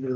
Hi,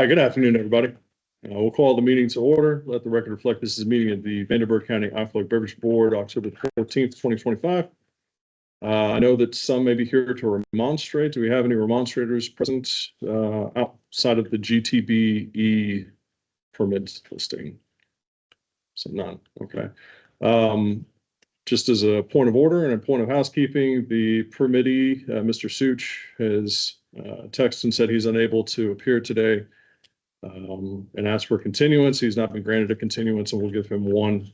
good afternoon, everybody. We'll call the meeting to order. Let the record reflect this is a meeting of the Vanderburg County Alcoholic Beverage Board, October 14th, 2025. I know that some may be here to remonstrate. Do we have any remonstrators present outside of the GTBE permit listing? So none. Okay. Just as a point of order and a point of housekeeping, the permittee, Mr. Such, has texted and said he's unable to appear today and asked for continuance. He's not been granted a continuance, and we'll give him one,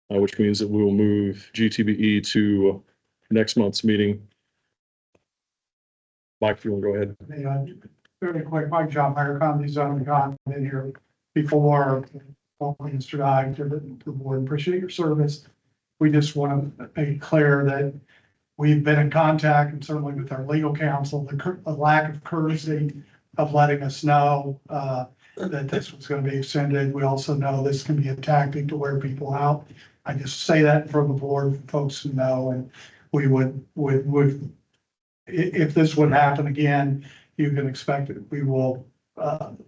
which means that we will move GTBE to next month's meeting. Mike, if you want to go ahead. Very quick, Mike John Meyercom, he's on been here before. Mr. I to the board, appreciate your service. We just want to make it clear that we've been in contact, and certainly with our legal counsel, the lack of courtesy of letting us know that this was going to be extended. We also know this can be a tactic to wear people out. I just say that for the board, for folks who know, and we would if this would happen again, you can expect it. We will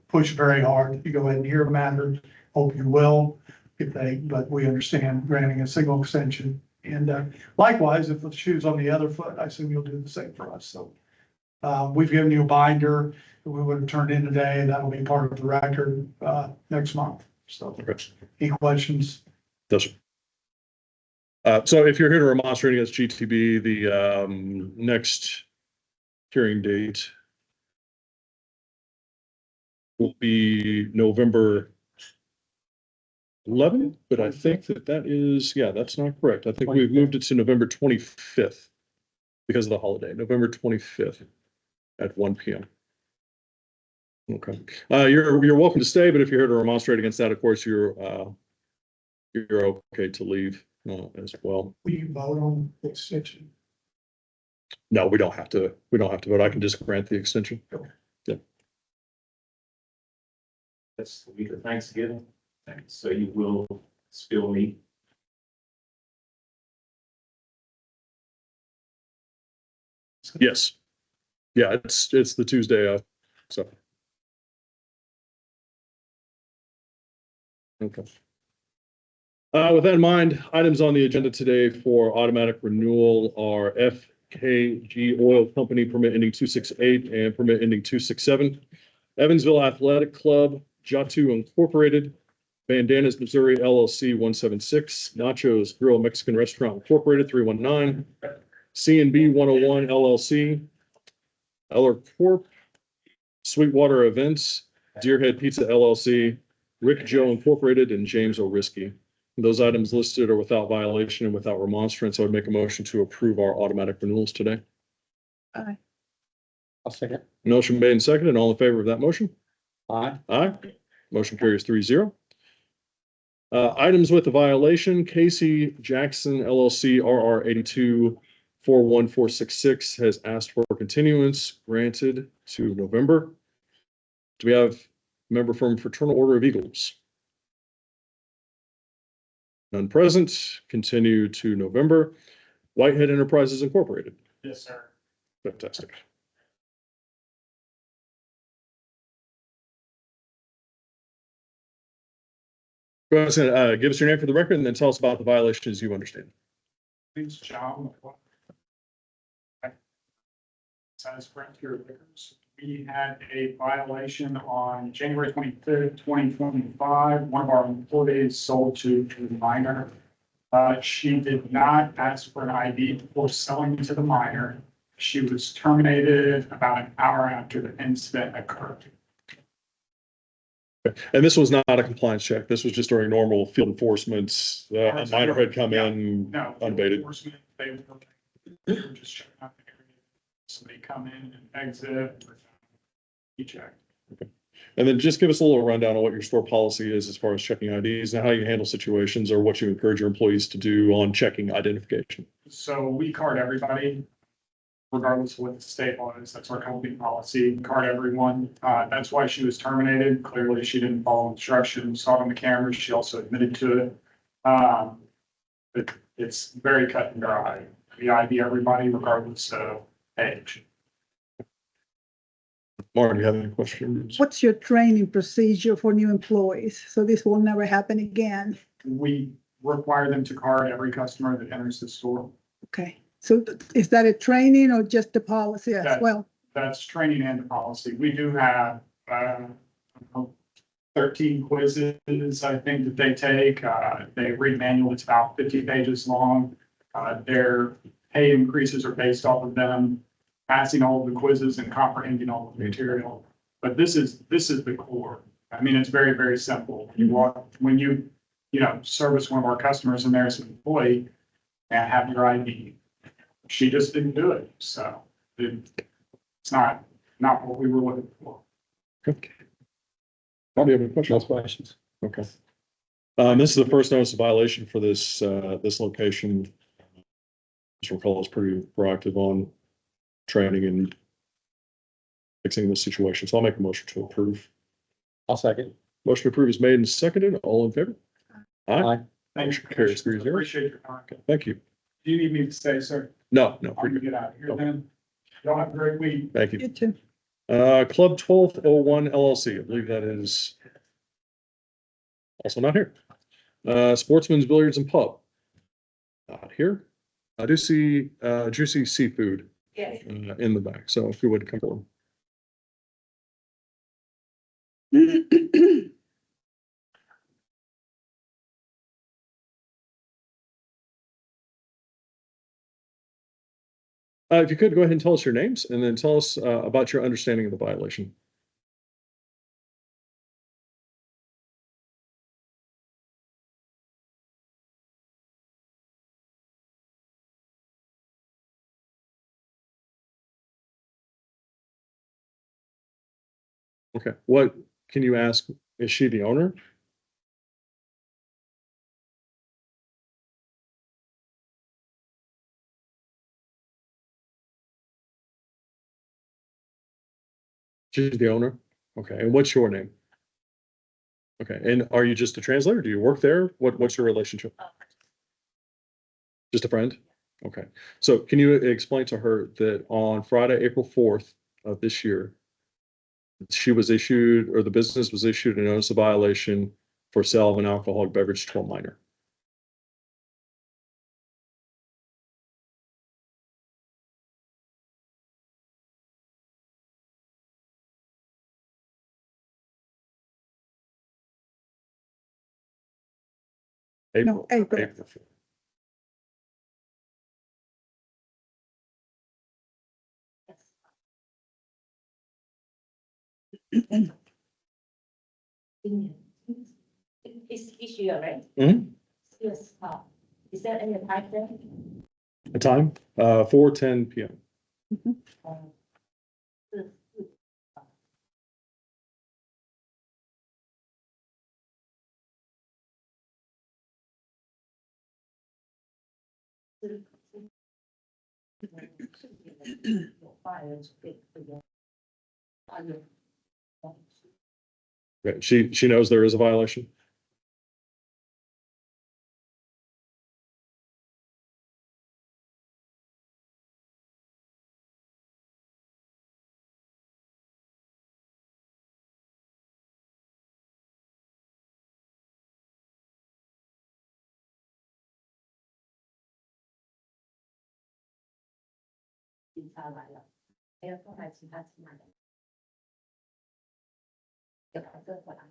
push very hard. You go ahead and hear the matter. Hope you will, but we understand granting a single extension. And likewise, if the shoe's on the other foot, I assume you'll do the same for us. So we've given you a binder that we would have turned in today. That'll be part of the record next month. So any questions? Yes, sir. So if you're here to remonstrate against GTB, the next hearing date will be November 11th, but I think that is, yeah, that's not correct. I think we've moved it to November 25th because of the holiday, November 25th at 1 p.m. Okay. You're welcome to stay, but if you're here to remonstrate against that, of course, you're okay to leave as well. Will you vote on the extension? No, we don't have to. We don't have to vote. I can just grant the extension. Okay. Yeah. That's the week of Thanksgiving, so you will spill meat. Yes. Yeah, it's the Tuesday. So. Okay. With that in mind, items on the agenda today for automatic renewal are FKG Oil Company permit ending 268 and permit ending 267. Evansville Athletic Club, Jatu Incorporated, Bandanas Missouri LLC 176, Nachos Grill Mexican Restaurant Incorporated 319, C&B 101 LLC, Eller Corp, Sweetwater Events, Deerhead Pizza LLC, Rick Joe Incorporated, and James O'Risky. Those items listed are without violation and without remonstrance. I would make a motion to approve our automatic renewals today. Aye. I'll second. Motion made and seconded. All in favor of that motion? Aye. Aye. Motion carries 3-0. Items with a violation, Casey Jackson LLC RR 82 41466 has asked for continuance granted to November. Do we have a member from Fraternal Order of Eagles? None present. Continue to November. Whitehead Enterprises Incorporated. Yes, sir. Fantastic. Go ahead and give us your name for the record and then tell us about the violations you understand. Name's John. Size Frontier Liquors. We had a violation on January 25th, 2025. One of our employees sold to a minor. She did not ask for an ID before selling to the minor. She was terminated about an hour after the incident occurred. And this was not a compliance check. This was just during normal field enforcement. A minor had come in No. unabated. Enforcement, they were just checking out the area. Somebody come in and exit. E-check. And then just give us a little rundown on what your store policy is as far as checking IDs and how you handle situations or what you encourage your employees to do on checking identification. So we card everybody, regardless of what the state law is. That's our company policy, card everyone. That's why she was terminated. Clearly, she didn't follow instructions, saw it on the cameras. She also admitted to it. But it's very cut and dry. We ID everybody regardless of age. Martin, do you have any questions? What's your training procedure for new employees? So this will never happen again. We require them to card every customer that enters the store. Okay. So is that a training or just a policy as That- well? That's training and the policy. We do have, 13 quizzes, I think, that they take. They read manual. It's about 50 pages long. Their pay increases are based off of them passing all of the quizzes and comprehending all of the material. But this is the core. I mean, it's very, very simple. When you service one of our customers and there's an employee and have your ID. She just didn't do it. So it's not what we were looking for. Okay. Marty, you have any No questions? questions. Okay. This is the first notice of violation for this location. Mr. McCullough is pretty proactive on training and fixing this situation. So I'll make a motion to approve. I'll second. Motion to approve is made and seconded. All in favor? Aye. Thank you. Motion carries 3-0. Appreciate your time. Okay, thank you. Do you need me to stay, sir? No, I'm gonna get out of here then. Y'all have a great week. thank you. You too. Club 1201 LLC, I believe that is also not here. Sportsman's Billiards and Pub, not here. I do see Juicy Seafood Yes. in the back, so if you would come forward. If you could, go ahead and tell us your names and then tell us about your understanding of the violation. Okay, what can you ask? Is she the owner? She's the owner? Okay, and what's your name? Okay, and are you just a translator? Do you work there? What's your relationship? Just a friend? Okay, so can you explain to her that on Friday, April 4th of this year, she was issued, or the business was issued a notice of violation for sale of an alcoholic beverage to a minor? No, April. April 4th. It's issue, right? Mhm. Yes. Is there any time frame? A time, 4:10 PM. Um, Fire to get the. Okay, she knows there is a violation?警察来了，还有后来其他进来的。有牌子回来。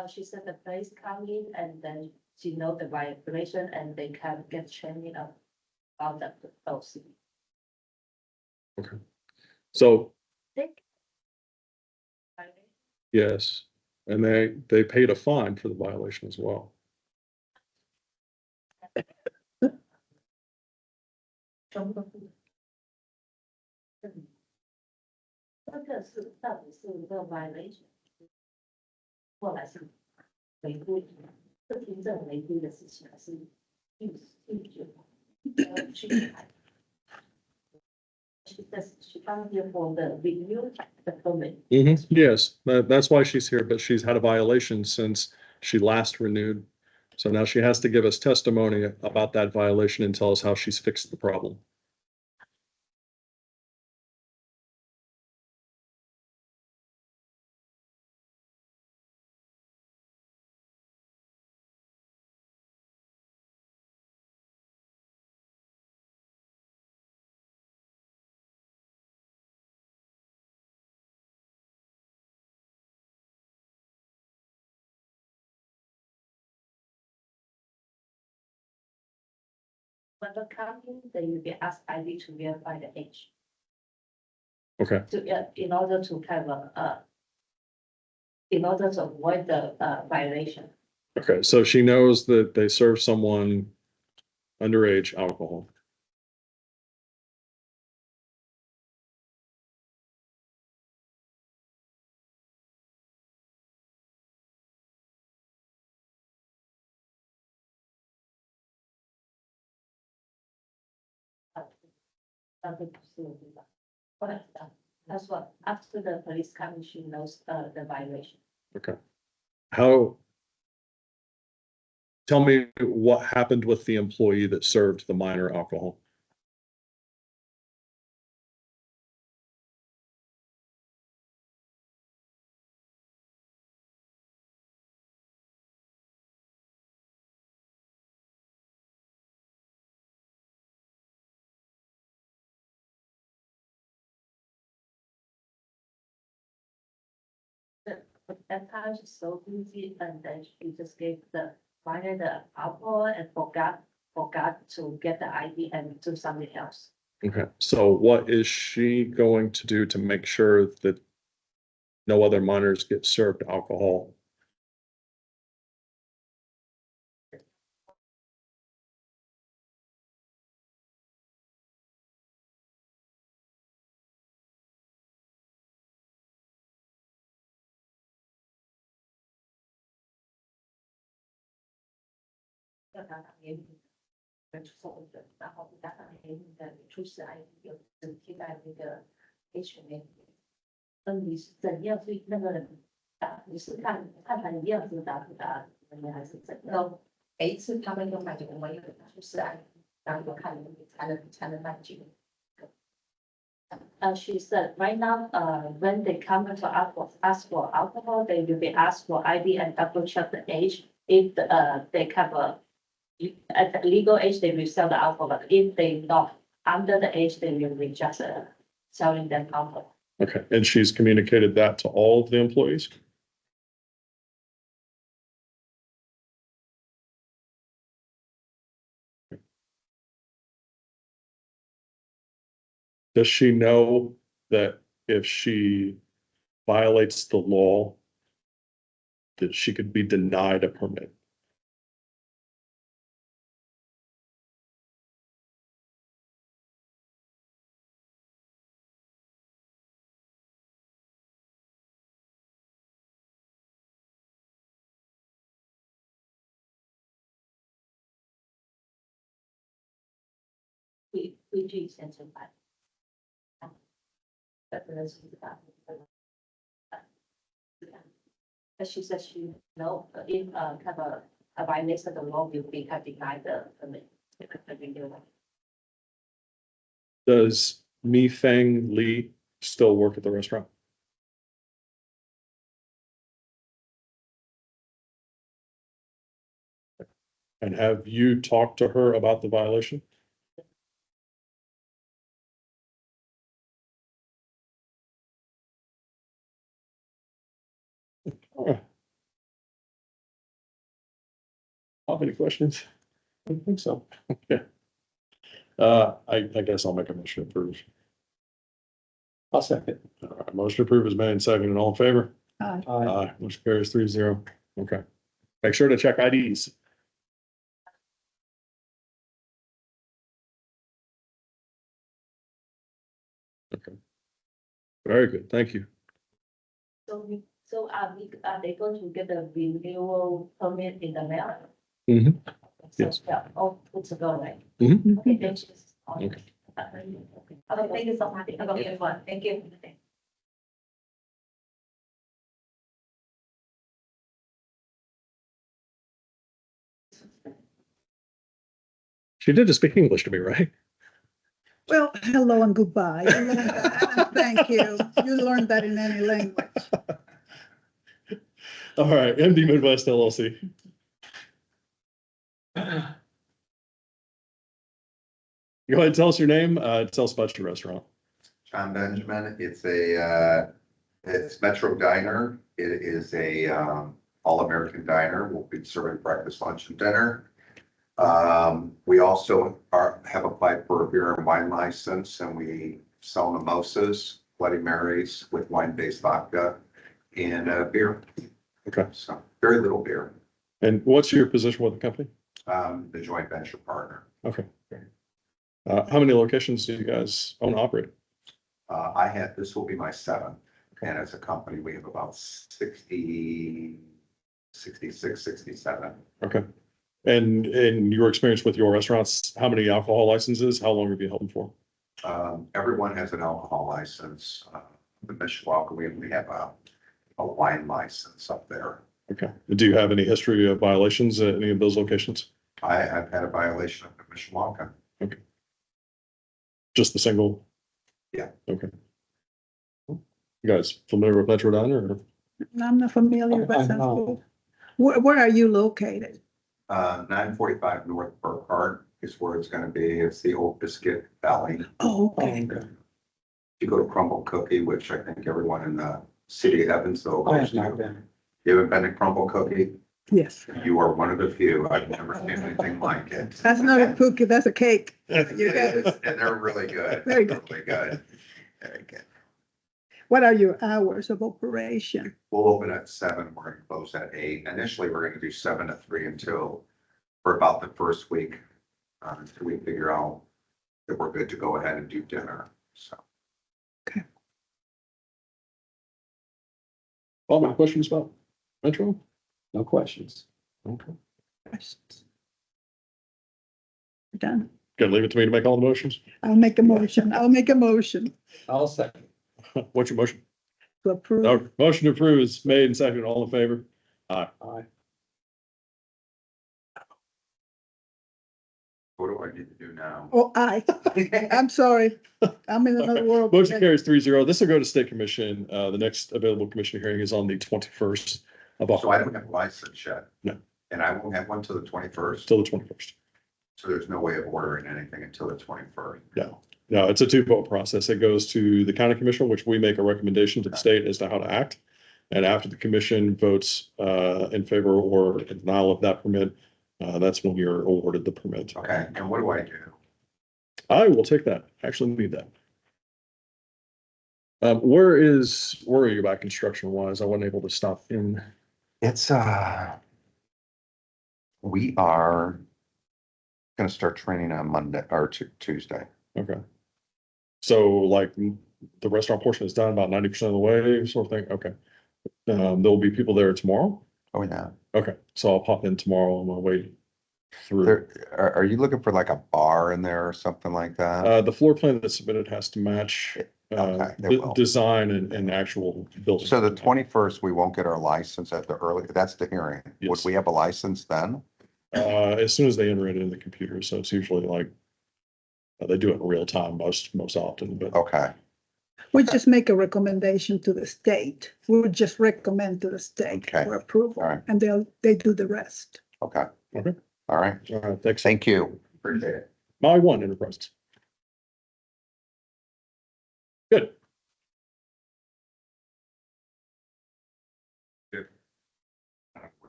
She said the police come in and then she know the violation and they can get training about the policy. So, Think. yes, and they paid a fine for the violation as well. 全部都是。这个是到底是一个 violation， 后来是违规，是行政违规的事情，还是拒绝去改？She says she found here for the review the permit. Yes, that's why she's here, but she's had a violation since she last renewed. So now she has to give us testimony about that violation and tell us how she's fixed the problem. When the company, they will be asked ID to verify the age. Okay, In order to have in order to avoid the violation. okay, so she knows that they serve someone underage alcohol. That's what, after the police come, she knows the violation. Okay. Tell me what happened with the employee that served the minor alcohol? But that time she's so busy and then she just gave the minor the alcohol and forgot to get the ID and do something else. Okay, so what is she going to do to make sure that no other minors get served alcohol?要打打给你的出售的，然后打打给你的出示 ID 有只替代那个 HMA。你是怎样对那个人打？你是看一样子打不打？你还是怎样？每一次他们都买酒，我们有出示 ID，然后看你才能卖酒。She said, right now, when they come to ask for alcohol, they will be asked for ID and double check the age. If they have at the legal age, they will sell the alcohol, but if they not under the age, they will reject selling them alcohol. Okay, and she's communicated that to all of the employees? Does she know that if she violates the law, that she could be denied a permit? We do sense of that. But then she's but she said she know if have a violation of the law will be have denied the permit. Does Mi Feng Lee still work at the restaurant? And have you talked to her about the violation? All right. Have any questions? I don't think so. I guess I'll make a motion to approve. I'll second. All right, motion to approve is made and seconded. All in favor? Aye. Aye. Motion carries 3-0. Okay. Make sure to check IDs. Okay. Very good. Thank you. So are they going to get the renewal permit in the mail? Mhm. So, Yes. yeah, oh, it's a go, right? Mhm. Okay, thank you. Okay. Okay, thank you so much. Have a good one. Thank you. She did just speak English to me, right? Well, hello and goodbye. You learned that, and thank you. You learned that in any language. All right, MD Midwest LLC. Go ahead and tell us your name. Tell us about your restaurant. John Benjamin, it's Metro Diner. It is a, all-American diner. We'll be serving breakfast, lunch, and dinner. We also have applied for a beer and wine license, and we sell mimosas, Bloody Marys with wine-based vodka and, beer. Okay. So very little beer. And what's your position with the company? The joint venture partner. Okay. How many locations do you guys own and operate? This will be my seventh, and as a company, we have about 66, 67. Okay. And in your experience with your restaurants, how many alcohol licenses? How long have you held them for? Everyone has an alcohol license. The Mishawaka, we have a wine license up there. Okay. Do you have any history of violations at any of those locations? I've had a violation of the Mishawaka. Just the single? Yeah. Okay. You guys familiar with Metro Diner? Or? I'm not familiar, but I'm sounds not. cool. Where are you located? 945 North Burkhardt is where it's gonna be. It's the old Biscuit Valley. Oh, okay. You go to Crumble Cookie, which I think everyone in the city of Evansville I goes have not to. been. You haven't been to Crumble Cookie? Yes. You are one of the few. I've never seen anything like it. That's not a cookie, that's a cake. You guys, And they're really good. Very good. Really good. Very good. what are your hours of operation? We'll open at 7, we're gonna close at 8. Initially, we're gonna do 7 to 3 until, for about the first week, until we figure out that we're good to go ahead and do dinner, so. All my questions about Metro? No questions. Okay. Questions? We're done. Gonna leave it to me to make all the motions? I'll make a motion. I'll make a motion I'll second. What's your motion? to approve. Oh, motion to approve is made and seconded. All in favor? Aye. What do I need to do now? Oh, aye. I'm sorry. I'm in another world. Motion carries 3-0. This will go to state commission. The next available commission hearing is on the 21st of So I October, don't have a license yet. No. And I won't have one till the 21st, till the 21st. so there's no way of ordering anything until the 21st. No, it's a two-vote process. It goes to the county commission, which we make a recommendation to the state as to how to act. And after the commission votes in favor or in denial of that permit, that's when you're awarded the permit. Okay, and what do I do? I will take that. Actually need that. Where are you about construction wise? I wasn't able to stop in. It's, we are gonna start training on Monday or Tuesday. Okay. So like the restaurant portion is done about 90% of the way, sort of thing. Okay. There'll be people there tomorrow. Oh, yeah. Okay, so I'll pop in tomorrow on my way through. Are you looking for like a bar in there or something like that? The floor plan that's submitted has to match Okay, they will. design and actual building. So the 21st, we won't get our license at the early, that's the hearing. Would Yes. we have a license then? As soon as they enter it in the computer, so it's usually like, they do it in real time most often, but Okay, We just make a recommendation to the state. We'll just recommend to the state Okay. for approval, All right. and they do the rest. okay. Okay. All right. all right, thanks. Thank you. Appreciate it. Maui One Enterprises. Good.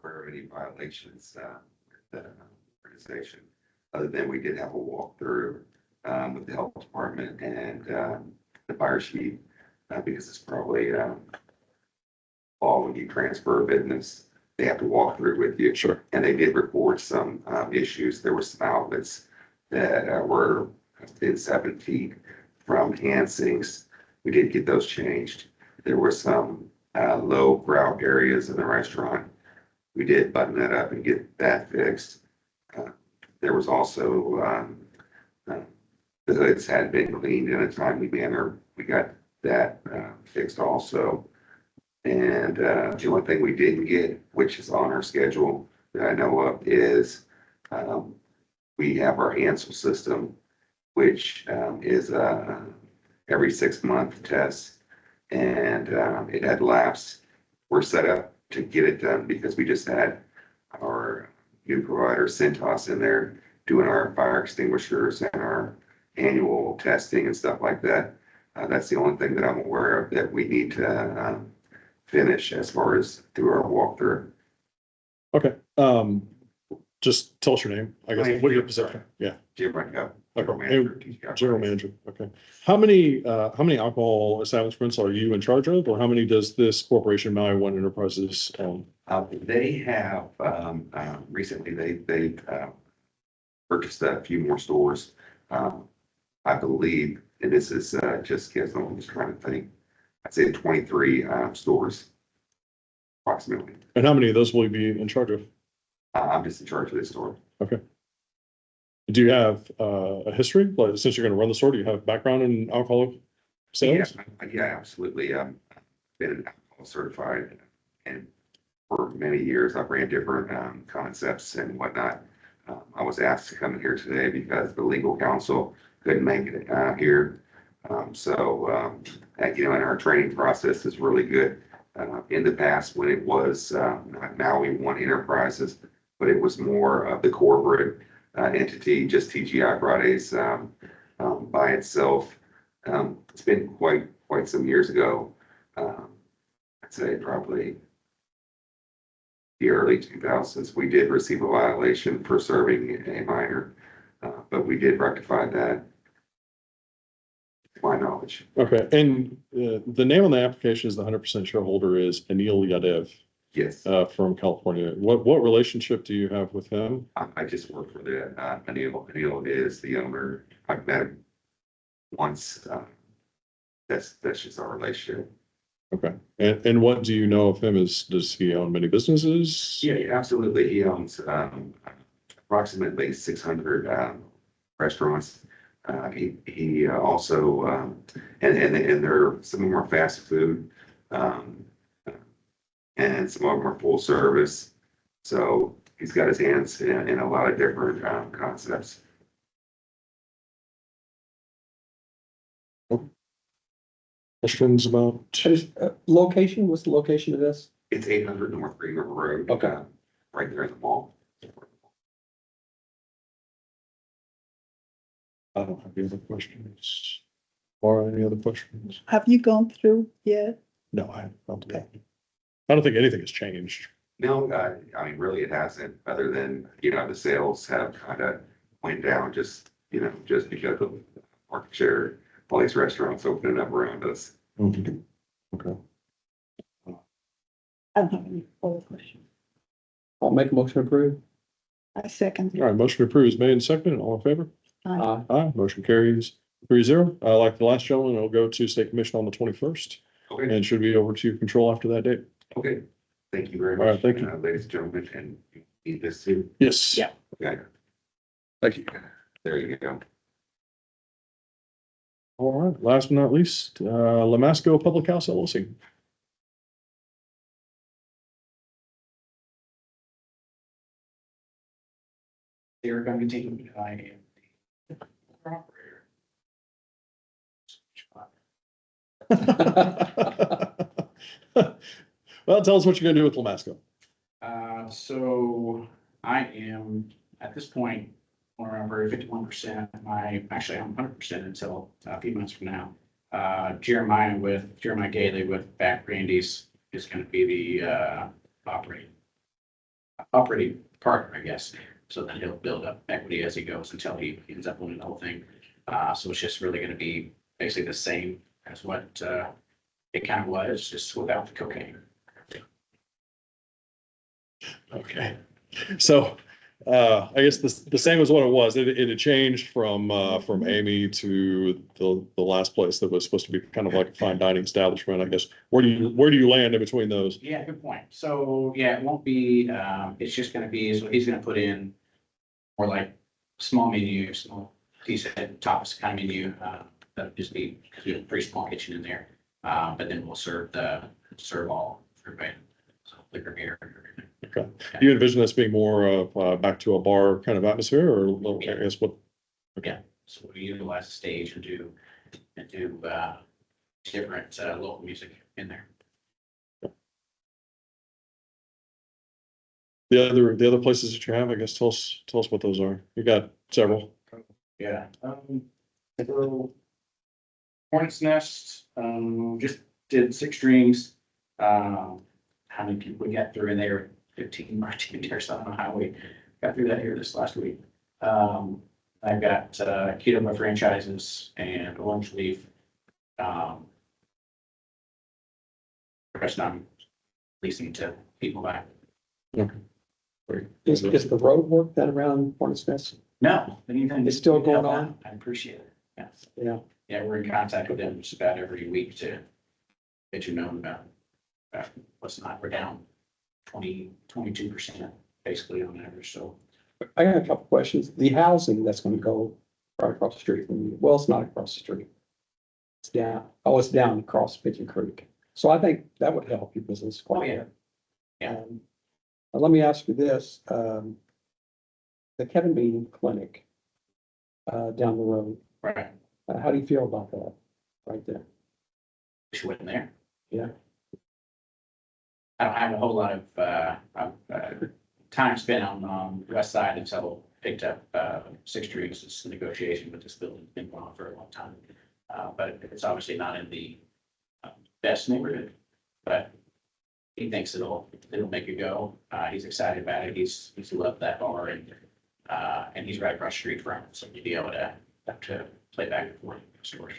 Were any violations with the organization. Other than we did have a walkthrough with the health department and the fire chief, because it's probably all when you transfer a business, they have to walk through with you. Sure. And they did report some issues. There were some outlets that were within 7 feet from hand sinks. We did get those changed. There were some low grout areas in the restaurant. We did button that up and get that fixed. There was also, the hoods had been cleaned in a timely manner. We got that fixed also. And the only thing we didn't get, which is on our schedule that I know of, is we have our Ansel system, which is every 6-month test. And it had lapsed. We're set up to get it done because we just had our new provider Centos in there doing our fire extinguishers and our annual testing and stuff like that. That's the only thing that I'm aware of that we need to finish as far as through our walkthrough. Okay, just tell us your name, I guess, what your position, yeah, Jim Ranko, Okay. General Manager, TGI. general manager, okay. How many alcohol establishments are you in charge of, or how many does this corporation, Maui One Enterprises, own? They have, recently, they purchased a few more stores. I believe, and this is just guess, I'm just trying to think. I'd say 23 stores approximately. And how many of those will you be in charge of? I'm just in charge of this store. Okay. Do you have a history, like, since you're gonna run the store, do you have background in alcohol sales? Yeah, absolutely. Been alcohol certified and for many years I've ran different concepts and whatnot. I was asked to come in here today because the legal counsel couldn't make it here. And our training process is really good. In the past, when it was now we want enterprises, but it was more of the corporate entity, just TGI Fridays by itself. It's been quite some years ago. I'd say probably the early 2000s, we did receive a violation for serving a minor, but we did rectify that, to my knowledge. Okay, and the name on the application is the 100% shareholder is Anil Yadev Yes, from California. What relationship do you have with him? I just work for the Anil. Anil is the owner. I've met him once. That's just our relationship. Okay, and what do you know of him? Does he own many businesses? Yeah, absolutely. He owns approximately 600 restaurants. He also and they're some of them are fast food, and some of them are full service. So he's got his hands in a lot of different concepts. Questions about? Location, what's the location of this? It's 800 North Green River Road. Okay. Right there in the mall. I don't have any other questions. Or any other questions? Have you gone through yet? No, I don't. I don't think anything has changed. No, I mean, really, it hasn't, other than, the sales have kind of went down just because of market share, all these restaurants opening up around us. Okay. I don't have any further questions. I'll make a motion to approve. I second. All right, motion approved is made and seconded. All in favor? Aye. Aye, motion carries 3-0. Like the last gentleman, it'll go to state commission on the 21st Okay, and should be over to control after that date. okay. Thank you very All right, much. thank you. Ladies and gentlemen, and you need this too. Yes. Yeah. Okay, Thank you. there you go. All right, last but not least, Lamasco Public House LLC. They're going to continue to I am the operator. Well, tell us what you're gonna do with Lamasco. So I am, at this point, around 51%. Actually, I'm 100% until a few months from now. Jeremiah Gailey with Back Randy's is gonna be the, operating partner, I guess. So then he'll build up equity as he goes until he ends up owning the whole thing. So it's just really gonna be basically the same as what, it kind of was, just without the cocaine. Okay, so, I guess the same as what it was. It had changed from Amy to the last place that was supposed to be kind of like a fine dining establishment, I guess. Where do you land in between those? Yeah, good point. So, yeah, it won't be, it's just gonna be, so he's gonna put in more like small menu, small, he said tapas kind of menu, that'll just be, because we have a pretty small kitchen in there. But then we'll serve all for everybody. So liquor, beer. Okay. Do you envision this being more of back to a bar kind of atmosphere, or I guess what? Yeah, so we utilize the stage and do different local music in there. The other places that you have, I guess, tell us what those are. You got several. Yeah. So Hornet's Nest, just did 6 strings. How many people we got through in there? 15 marching or something. I don't know how we got through that here this last week. I've got Keto by Franchises and Orange Leaf. The rest I'm leasing to people back. Is the road work done around Hornets Nest? No, anything. It's still you can going help on? out, I appreciate it. Yes. Yeah. Yeah, we're in contact with them just about every week to get you known about what's not, we're down 22% basically on average, so. I got a couple questions. The housing that's gonna go right across the street from you, well, it's not across the street. It's down, it's down across Pigeon Creek. So I think that would help your business quite a Oh, bit. yeah. Let me ask you this, the Kevin Bean Clinic, down the road, Right. how do you feel about that right there? She wasn't there. Yeah. I don't have a whole lot of time spent on the west side until picked up 6 Streets. This negotiation with this building been going on for a long time. But it's obviously not in the best neighborhood, but he thinks it'll make it go. He's excited about it. He's loved that bar and he's right across the street from it. So you'd be able to play back and forth stores.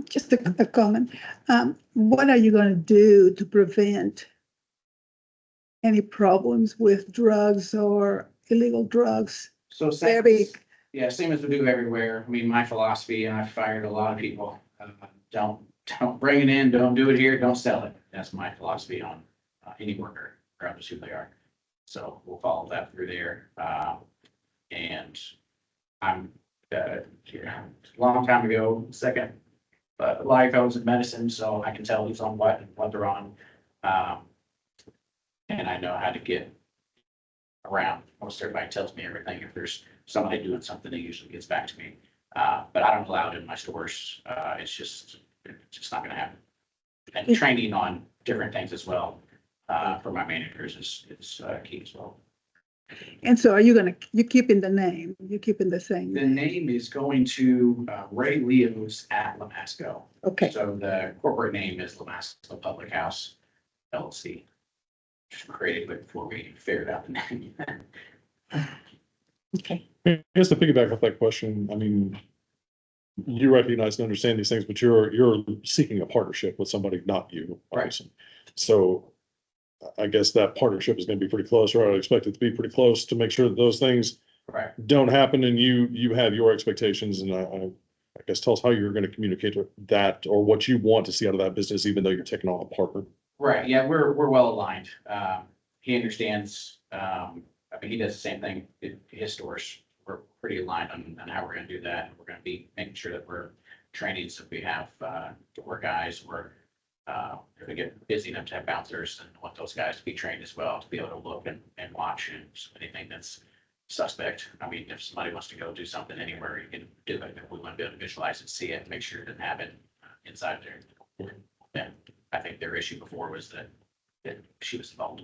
Just a comment. What are you going to do to prevent any problems with drugs or illegal drugs? So Very- same as we do everywhere. I mean, my philosophy, and I've fired a lot of people, don't bring it in, don't do it here, don't sell it. That's my philosophy on any worker, regardless who they are. So we'll follow that through there. And I'm, a long time ago, second life, I was in medicine, so I can tell who's on what and what they're on. And I know how to get around. Most everybody tells me everything. If there's somebody doing something, it usually gets back to me. But I don't allow it in my stores. It's just not gonna happen. And training on different things as well, for my managers is key as well. And so you're keeping the name, you're keeping the same. The name is going to Ray Leo's at Lamasco. Okay, So the corporate name is Lamasco Public House LLC. Just created it before we figured out the name. okay. I guess to piggyback off that question, I mean, you recognize and understand these things, but you're seeking a partnership with somebody, not you, obviously. So I guess that partnership is gonna be pretty close, or I would expect it to be pretty close to make sure that those things Right. don't happen and you have your expectations, and I guess tell us how you're gonna communicate that or what you want to see out of that business, even though you're taking on a partner. Right, yeah, we're well aligned. He understands, I mean, he does the same thing in his stores, we're pretty aligned on how we're gonna do that. We're gonna be making sure that we're training, so we have, door guys, or, if we get busy enough to have bouncers, and want those guys to be trained as well, to be able to look and watch, and anything that's suspect. I mean, if somebody wants to go do something anywhere, you can do it. If we want to be able to visualize it, see it, make sure it didn't happen inside there. And I think their issue before was that she was involved.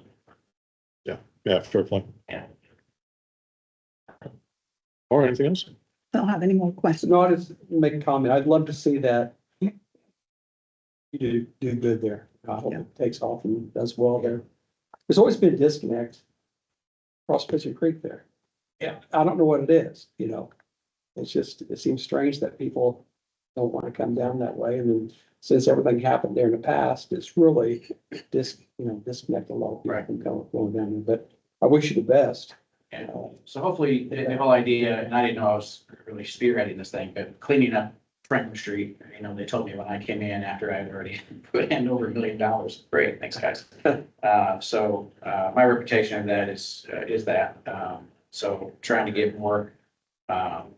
Yeah, fair play. Yeah. All right, anything else? I don't have any more questions. No, I just make a comment. I'd love to see that. You do good there. I hope it takes off and does well there. There's always been a disconnect across Pigeon Creek there. Yeah. I don't know what it is, you know. It's just, it seems strange that people don't want to come down that way. And then since everything happened there in the past, it's really disconnect a lot of people from going down there. But I wish you the best. Yeah. So hopefully, the whole idea, and I didn't know I was really spearheading this thing, but cleaning up Franklin Street, they told me when I came in after I had already put in over $1 million. Great, thanks, guys. So my reputation of that is that. So trying to get more, down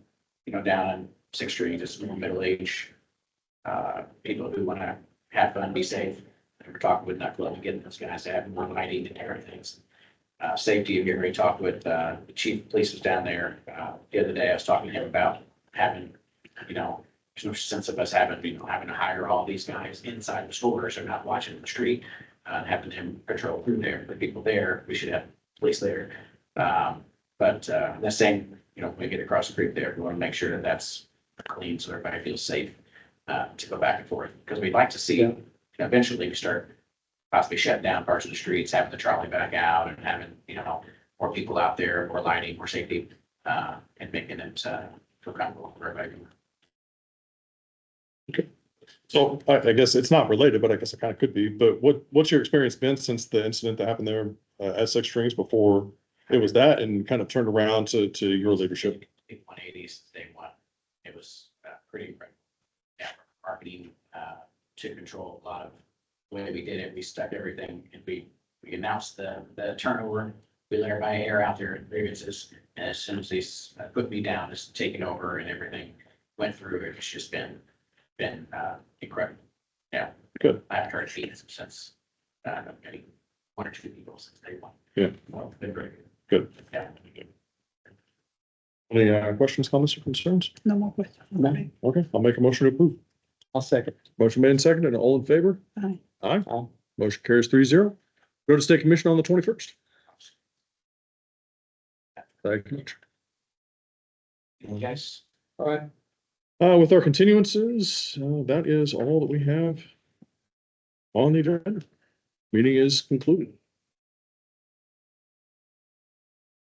on Sixth Street, just more middle-aged people who want to have fun, be safe. And we're talking with Knuckle and getting those guys to have more lighting and everything. Safety, we already talked with the chief of police was down there the other day. I was talking to him about having, there's no sense of us having to hire all these guys inside the stores or not watching the street, having him patrol through there, the people there. We should have police there. But the same, when we get across the creek there, we want to make sure that that's clean so everybody feels safe to go back and forth. Because we'd like to see, eventually we start possibly shutting down parts of the streets, having the trolley back out and having, more people out there, more lighting, more safety, and making it feel comfortable for everybody. So I guess it's not related, but I guess it kind of could be. But what's your experience been since the incident that happened there at Six Strings before it was that and kind of turned around to your leadership? 180s, day one. It was pretty incredible. Yeah, marketing to control a lot of the way we did it. We stuck everything and we announced the turnover. We let everybody air out their grievances. And as soon as they put me down, just taking over and everything went through, it's just been incredible. Yeah. Good. I haven't heard fees since maybe 1 or 2 people since day one. Yeah. Well, it's been great. Good. Yeah. Any questions, comments, or concerns? No more questions. Okay, I'll make a motion to approve. I'll second. Motion made and seconded, and all in favor? Aye. Aye. Aye. Motion carries 3-0. Go to State Commission on the 21st. Thank you. You guys. All right. With our continuances, that is all that we have on the agenda. Meeting is concluded.